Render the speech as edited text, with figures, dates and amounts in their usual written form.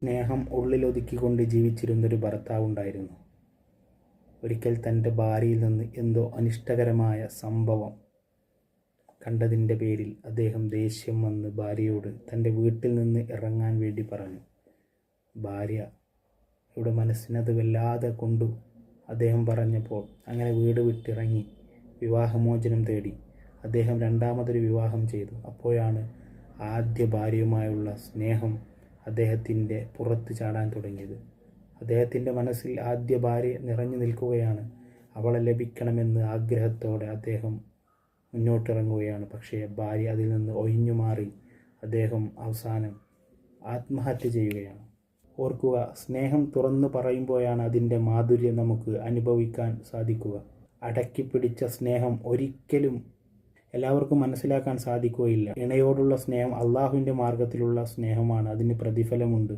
സ്നേഹം ഉള്ളിലൊതുക്കിക്കൊണ്ട് ജീവിച്ചിരുന്നൊരു ഭർത്താവുണ്ടായിരുന്നു. ഒരിക്കൽ തൻ്റെ ഭാര്യയിൽ നിന്ന് എന്തോ അനിഷ്ടകരമായ സംഭവം കണ്ടതിൻ്റെ പേരിൽ അദ്ദേഹം ദേഷ്യം വന്ന് ഭാര്യയോട് തൻ്റെ വീട്ടിൽ നിന്ന് ഇറങ്ങാൻ വേണ്ടി പറഞ്ഞു. ഭാര്യയുടെ മനസ്സിനത് വല്ലാതെ കൊണ്ടു. അദ്ദേഹം പറഞ്ഞപ്പോൾ അങ്ങനെ വീട് വിട്ടിറങ്ങി വിവാഹമോചനം തേടി അദ്ദേഹം രണ്ടാമതൊരു വിവാഹം ചെയ്തു. അപ്പോഴാണ് ആദ്യ ഭാര്യയുമായുള്ള സ്നേഹം അദ്ദേഹത്തിൻ്റെ പുറത്ത് ചാടാൻ തുടങ്ങിയത്. അദ്ദേഹത്തിൻ്റെ മനസ്സിൽ ആദ്യ ഭാര്യ നിറഞ്ഞു നിൽക്കുകയാണ്. അവളെ ലഭിക്കണമെന്ന് ആഗ്രഹത്തോടെ അദ്ദേഹം മുന്നോട്ടിറങ്ങുകയാണ്. പക്ഷേ ഭാര്യ അതിൽ നിന്ന് ഒഴിഞ്ഞു മാറി അദ്ദേഹം അവസാനം ആത്മഹത്യ ചെയ്യുകയാണ്. ഓർക്കുക, സ്നേഹം തുറന്നു പറയുമ്പോഴാണ് അതിൻ്റെ മാധുര്യം നമുക്ക് അനുഭവിക്കാൻ സാധിക്കുക. അടക്കിപ്പിടിച്ച സ്നേഹം ഒരിക്കലും എല്ലാവർക്കും മനസ്സിലാക്കാൻ സാധിക്കുകയില്ല. ഇണയോടുള്ള സ്നേഹം അള്ളാഹുവിൻ്റെ മാർഗത്തിലുള്ള സ്നേഹമാണ്. അതിന് പ്രതിഫലമുണ്ട്.